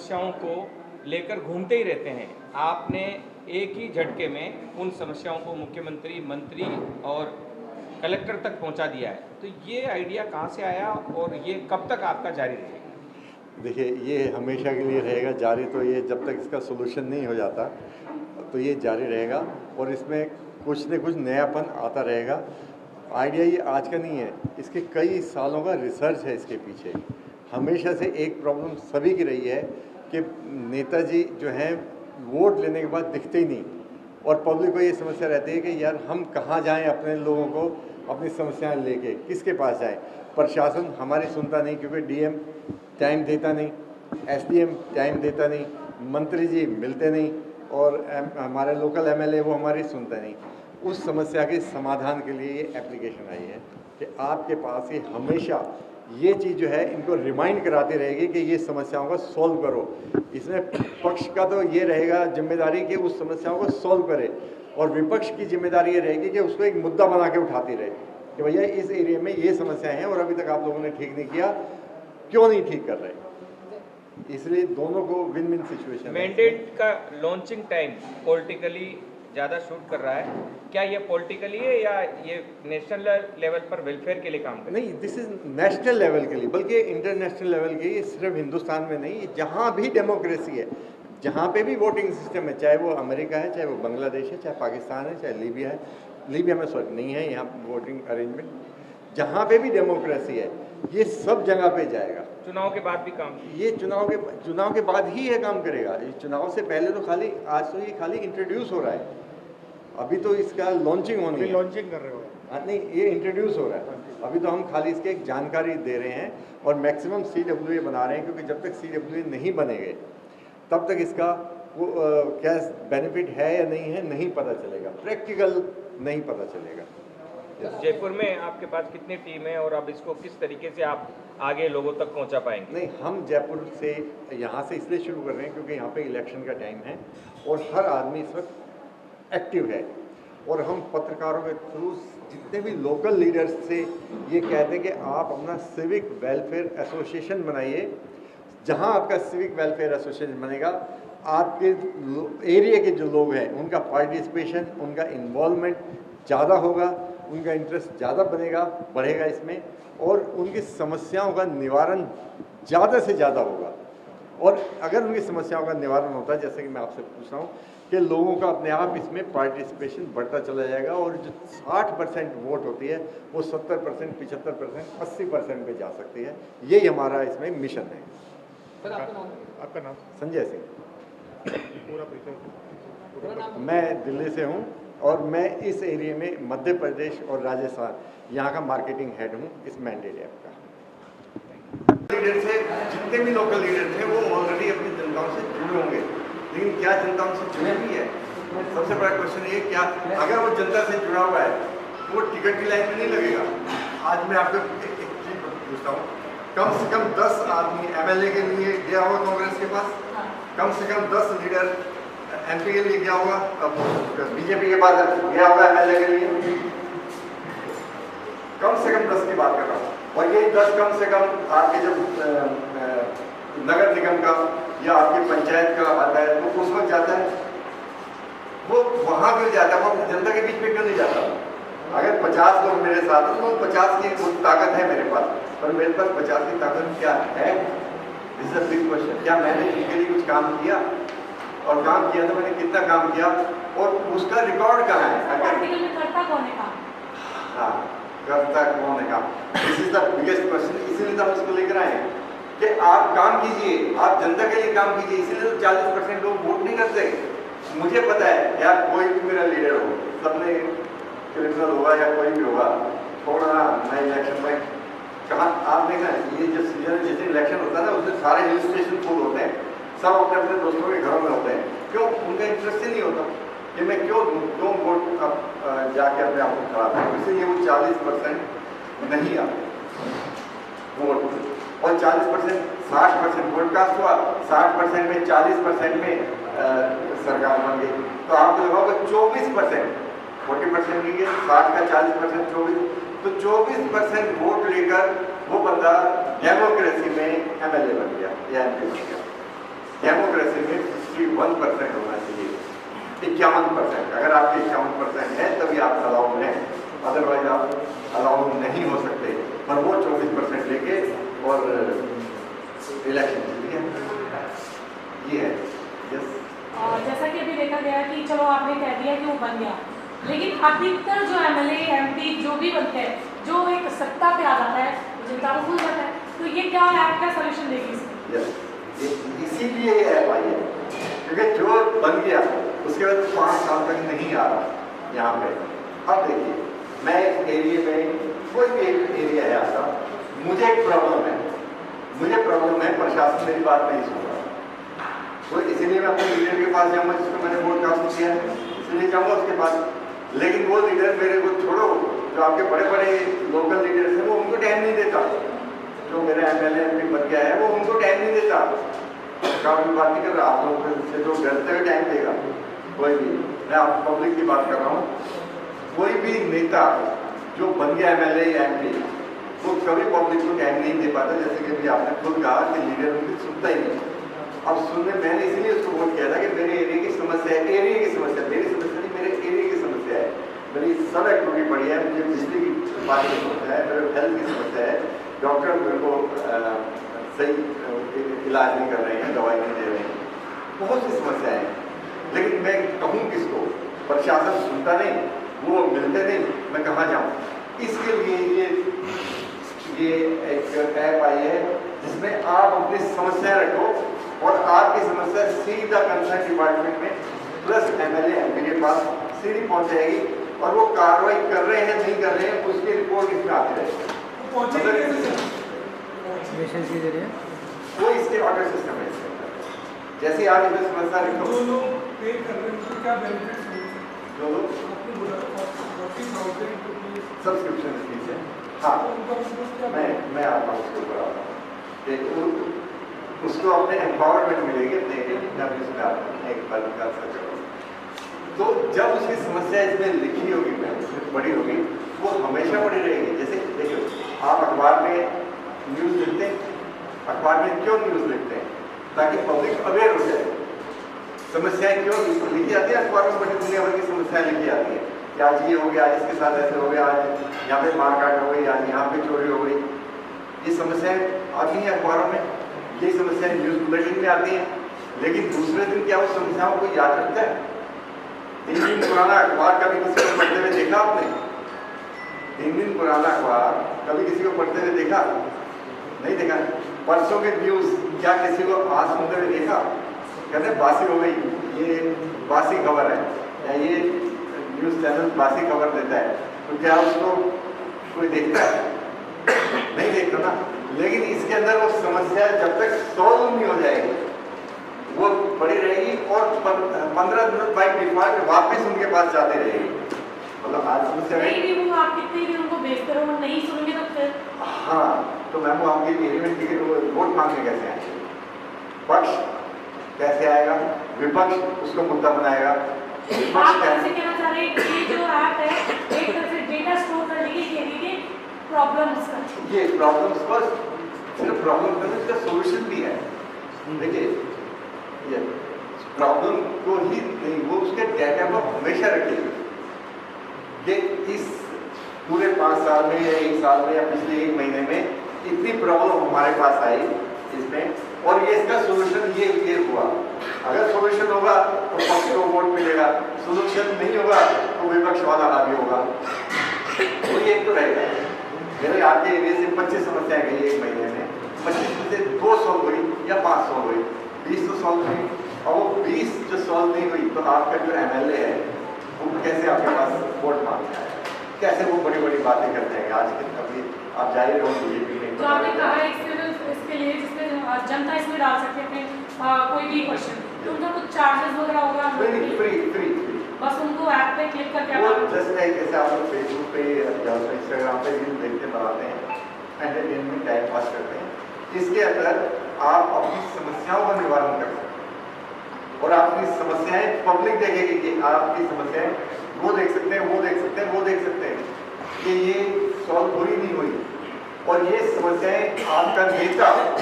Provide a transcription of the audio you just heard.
समस्याओं को लेकर घूमते ही रहते हैं। आपने एक ही झटके में उन समस्याओं को मुख्यमंत्री, मंत्री और कलेक्टर तक पहुंचा दिया है। तो ये आइडिया कहाँ से आया और ये कब तक आपका जारी रहेगा? देखिए, ये हमेशा के लिए रहेगा जारी। तो ये जब तक इसका सोल्यूशन नहीं हो जाता तो ये जारी रहेगा और इसमें कुछ न कुछ नयापन आता रहेगा। आइडिया ये आज का नहीं है, इसके कई सालों का रिसर्च है इसके पीछे। हमेशा से एक प्रॉब्लम सभी की रही है कि नेताजी जो हैं वोट लेने के बाद दिखते ही नहीं और पब्लिक को ये समस्या रहती है कि यार हम कहाँ जाएं, अपने लोगों को अपनी समस्याएं लेके किसके पास जाएं। प्रशासन हमारी सुनता नहीं क्योंकि डीएम टाइम देता नहीं, एसडीएम टाइम देता नहीं, मंत्री जी मिलते नहीं और हमारे लोकल एमएलए वो हमारी सुनते नहीं। उस समस्या के समाधान के लिए ये एप्लीकेशन आई है कि आपके पास ये हमेशा ये चीज़ जो है इनको रिमाइंड कराती रहेगी कि ये समस्याओं को सॉल्व करो। इसमें पक्ष का तो ये रहेगा जिम्मेदारी कि उस समस्याओं को सॉल्व करे और विपक्ष की जिम्मेदारी ये रहेगी कि उसको एक मुद्दा बना के उठाती रहे कि भैया इस एरिया में ये समस्याएं हैं और अभी तक आप लोगों ने ठीक नहीं किया, क्यों नहीं ठीक कर रहे। इसलिए दोनों को विन विन सिचुएशन। मैंडेट का लॉन्चिंग टाइम पॉलिटिकली ज़्यादा शूट कर रहा है, क्या ये पॉलिटिकली है या ये नेशनल लेवल पर वेलफेयर के लिए काम कर? नहीं, दिस इज नेशनल लेवल के लिए, बल्कि इंटरनेशनल लेवल के। ये सिर्फ हिंदुस्तान में नहीं, जहाँ भी डेमोक्रेसी है, जहाँ पे भी वोटिंग सिस्टम है, चाहे वो अमेरिका है, चाहे वो बांग्लादेश है, चाहे पाकिस्तान है, चाहे लीबिया है। लीबिया में सॉरी नहीं है यहाँ वोटिंग अरेंजमेंट। जहाँ पे भी डेमोक्रेसी है ये सब जगह पे जाएगा। चुनाव के बाद भी काम, ये चुनाव के बाद ही ये काम करेगा। ये चुनाव से पहले तो खाली आज तो ये खाली इंट्रोड्यूस हो रहा है, अभी तो इसका लॉन्चिंग होनी है। लॉन्चिंग कर रहे हो? हाँ, नहीं, ये इंट्रोड्यूस हो रहा है। अभी तो हम खाली इसके एक जानकारी दे रहे हैं और मैक्सिमम CWA बना रहे हैं, क्योंकि जब तक CWA नहीं बनेंगे तब तक इसका वो क्या बेनिफिट है या नहीं है नहीं पता चलेगा, प्रैक्टिकल नहीं पता चलेगा। जयपुर में आपके पास कितनी टीम है और अब इसको किस तरीके से आप आगे लोगों तक पहुंचा पाएंगे? नहीं, हम जयपुर से यहाँ से इसलिए शुरू कर रहे हैं क्योंकि यहाँ पे इलेक्शन का टाइम है और हर आदमी इस वक्त एक्टिव है और हम पत्रकारों के थ्रू जितने भी लोकल लीडर्स से ये कहते हैं कि आप अपना सिविक वेलफेयर एसोसिएशन बनाइए। जहाँ आपका सिविक वेलफेयर एसोसिएशन बनेगा, आपके एरिया के जो लोग हैं उनका पार्टिसिपेशन, उनका इन्वॉल्वमेंट ज़्यादा होगा, उनका इंटरेस्ट ज़्यादा बढ़ेगा इसमें और उनकी समस्याओं का निवारण ज़्यादा से ज़्यादा होगा। और अगर उनकी समस्याओं का निवारण होता है, जैसे कि मैं आपसे पूछ रहा हूँ, कि लोगों का अपने आप इसमें पार्टिसिपेशन बढ़ता चला जाएगा और जो 60% वोट होती है वो 70%, 75%, 80% पे जा सकती है। यही हमारा इसमें मिशन है। सर, आपका नाम? संजय सिंह। पूरा परिचय? मैं दिल्ली से हूँ और मैं इस एरिया में मध्य प्रदेश और राजस्थान यहाँ का मार्केटिंग हेड हूँ इस मैंडेट ऐप का। लीडर थे, जितने भी लोकल लीडर थे वो ऑलरेडी अपनी जनताओं से जुड़े होंगे, लेकिन क्या जनता उनसे जुड़े भी है? सबसे बड़ा क्वेश्चन ये, क्या अगर वो जनता से जुड़ा हुआ है तो वो टिकट की लाइन में नहीं लगेगा। आज मैं आपको एक चीज पूछता हूँ, कम से कम 10 आदमी MLA के लिए गया होगा कांग्रेस के पास, कम से कम 10 लीडर MP के लिए गया होगा, BJP के पास गया होगा MLA के लिए, कम से कम 10 की बात कर रहा हूँ। और ये 10 कम से कम आपके जब नगर निगम का या आपकी पंचायत का आता है तो उस वक्त जाता है, वो वहाँ क्यों जाता है, वो अपनी जनता के बीच में क्यों नहीं जाता? अगर 50 लोग मेरे साथ हैं तो 50 की कुछ ताकत है मेरे पास, पर मेरे पास 50 की ताकत क्या है? This is a big question. क्या मैंने इनके लिए कुछ काम किया? और काम किया तो मैंने कितना काम किया और उसका रिकॉर्ड कहाँ है? अगर करता कौन है काम? हाँ, करता कौन है काम? This is the biggest question. इसीलिए तो हम इसको लेकर आए हैं कि आप काम कीजिए, आप जनता के लिए काम कीजिए। इसीलिए तो 40% लोग वोट नहीं करते। मुझे पता है यार, कोई भी मेरा लीडर हो, सबने क्रिमिनल होगा या कोई भी होगा, थोड़ा मैं इलेक्शन में कहाँ आप देखना, ये जो सीजन जैसे इलेक्शन होता है ना, उसमें सारे हिल स्टेशन फुल होते हैं, सब अपने अपने दोस्तों के घरों में होते हैं। क्यों? उनका इंटरेस्ट ही नहीं होता कि मैं क्यों वोट अब जाके अपने आप को खड़ा करूँ। इसीलिए वो 40% नहीं आते वोट, और 40% 60% वोट कास्ट हुआ, 60% में 40% में सरकार बन गई। तो आपको लगा होगा 24%, 40% नहीं है, 60 का 40%, 24, तो 24% वोट लेकर वो बंदा डेमोक्रेसी में MLA बन गया या MP बन गया। 51%। अगर आपके 51% है तभी आप अलाउड हैं, अदरवाइज आप अलाउड नहीं हो सकते। पर वो 24% लेके और इलेक्शन जीत गया, ये है। यस, जैसा कि अभी देखा गया कि चलो आपने कह दिया कि वो बन गया, लेकिन अधिकतर जो एमएलए एमपी जो भी बनते हैं, जो एक सत्ता पे आ जाता है, जनता को भूल जाता है, तो ये क्या ऐप का सोल्यूशन देगी इसमें? यस, इसीलिए ये ऐप आई है, क्योंकि जो बन गया उसके बाद 5 साल तक नहीं आ रहा यहाँ पे। अब देखिए, मैं एक एरिया में, कोई भी एक एरिया है आपका, मुझे एक प्रॉब्लम है, प्रशासन मेरी बात नहीं सुन रहा, तो इसीलिए मैं अपने लीडर के पास जाऊँगा जिसको मैंने वोट कास्ट किया है, इसलिए जाऊँगा उसके पास। लेकिन वो लीडर मेरे को छोड़ो, जो आपके बड़े बड़े लोकल लीडर्स हैं वो उनको टाइम नहीं देता, जो मेरा एमएलए एमपी बन गया है वो उनको टाइम नहीं देता। काफी बात नहीं कर रहा, आप लोगों से जो डरते हुए टाइम देगा कोई भी, मैं आप पब्लिक की बात कर रहा हूँ, कोई भी नेता जो बन गया एमएलए या एमपी वो कभी पब्लिक को टाइम नहीं दे पाता। जैसे कि अभी आपने खुद कहा कि लीडर उनकी सुनता ही नहीं। अब सुनने, मैंने इसीलिए उसको वोट किया था कि मेरे एरिया की समस्या है, एरिया की समस्या, मेरी समस्या नहीं, मेरे एरिया की समस्या है। मेरी सड़क टूटी पड़ी है, मुझे बिजली की पानी की समस्या है, मेरे हेल्थ की समस्या है, डॉक्टर मेरे को सही इलाज नहीं कर रहे हैं, दवाई नहीं दे रहे हैं, बहुत सी समस्या है। लेकिन मैं कहूँ किसको, प्रशासन सुनता नहीं, वो मिलते नहीं, मैं कहाँ जाऊँ? इसके लिए ये एक ऐप आई है जिसमें आप अपनी समस्या रखो और आपकी समस्या सीधा कंसर्न डिपार्टमेंट में प्लस एमएलए एमपी के पास सीधी पहुंच जाएगी और वो कार्रवाई कर रहे हैं नहीं कर रहे हैं उसकी रिपोर्ट इसमें आती रहेगी। वो इसके ऑर्डर सिस्टम है, जैसे आप इसमें समस्या रखो, जो लोग पे कर रहे हैं उनको क्या बेनिफिट मिलेगा? जो लोग सब्सक्रिप्शन फीस है, हाँ, मैं आता हूँ उसके ऊपर आता हूँ, उसको अपने एम्पावरमेंट मिलेगी अपने इसमें आप एक बार निकाल सकते हो। तो जब उसकी समस्या इसमें लिखी होगी, बड़ी होगी, वो हमेशा बड़ी रहेगी। जैसे देखिए, आप अखबार में न्यूज़ लिखते हैं, अखबार में क्यों न्यूज़ लिखते हैं? ताकि पब्लिक अवेयर हो जाए। समस्याएं क्यों लिखी जाती है अखबार में? बड़ी दुनिया भर की समस्याएं लिखी जाती है कि आज ये हो गया, आज इसके साथ ऐसे हो गया, आज यहाँ पे मारकाट हो गई, आज यहाँ पे चोरी हो गई। ये समस्याएं आती हैं अखबारों में, ये समस्याएं न्यूज़ बुलेटिन में आती हैं। लेकिन दूसरे दिन क्या उस समस्याओं को याद रखता है? 3 दिन पुराना अखबार कभी किसी को पढ़ते हुए देखा आपने? 3 दिन पुराना अखबार कभी किसी को पढ़ते हुए देखा? नहीं देखा। परसों के न्यूज़ क्या किसी को आज सुनते हुए देखा? कहते हैं बासी हो गई, ये बासी खबर है, या ये न्यूज़ चैनल बासी खबर देता है, तो क्या उसको कोई देखता है? नहीं देखता ना। लेकिन इसके अंदर वो समस्या जब तक सॉल्व नहीं हो जाएगी वो पड़ी रहेगी और 15 दिन बाई डिफॉल्ट वापस उनके पास जाते रहेगी। मतलब आज समस्या नहीं, वो आप कितने दिन उनको भेजते रहो, नहीं सुनेंगे तो फिर? हाँ, तो मैम वो आपके एरिया में टिकट वोट मांगने कैसे आएंगे? पक्ष कैसे आएगा? विपक्ष उसको मुद्दा बनाएगा। आप कैसे कहना चाह रहे हैं कि ये जो ऐप है एक तरह से डेटा स्टोर करने के लिए प्रॉब्लम्स का, ये प्रॉब्लम्स बस सिर्फ प्रॉब्लम का इसका सोल्यूशन भी है। देखिए, ये प्रॉब्लम को ही नहीं, वो उसके डेटा को हमेशा रखेगी। ये इस पूरे 5 साल में या 1 साल में या पिछले 1 महीने में इतनी प्रॉब्लम हमारे पास आई इसमें, और ये इसका सोल्यूशन ये हुआ। अगर सोल्यूशन होगा तो पक्ष को वोट मिलेगा, सोल्यूशन नहीं होगा तो विपक्ष वाला हावी होगा। तो ये एक तो रहेगा। मेरे आपके एरिया से 25 समस्याएं गई 1 महीने में, 25 में से 2 सॉल्व हुई या 5 सॉल्व हुई, 20 तो सॉल्व हुई। और वो 20 जो सॉल्व नहीं हुई तो आपका जो एमएलए है वो कैसे आपके पास वोट मांगता है? कैसे वो बड़ी बड़ी बातें करते हैं? आज के कभी आप जा ही रहे हो बीजेपी में, जो आपने कहा है इसके लिए जिसमें जनता इसमें डाल सकते हैं अपने कोई भी क्वेश्चन, तो उनका कुछ चार्जेस वगैरह होगा? फ्री बस उनको ऐप पे क्लिक करके वो जस्ट लाइक जैसे आप लोग फेसबुक पे या इंस्टाग्राम पे रील देखते बनाते हैं, एंटरटेनमेंट टाइम पास करते हैं, इसके अंदर आप अपनी समस्याओं का निवारण कर सकते हैं। और आपकी समस्याएं पब्लिक देखेगी कि आपकी समस्याएं वो देख सकते हैं, वो देख सकते हैं, वो देख सकते हैं कि ये सॉल्व हुई नहीं हुई, और ये समस्याएं आपका नेता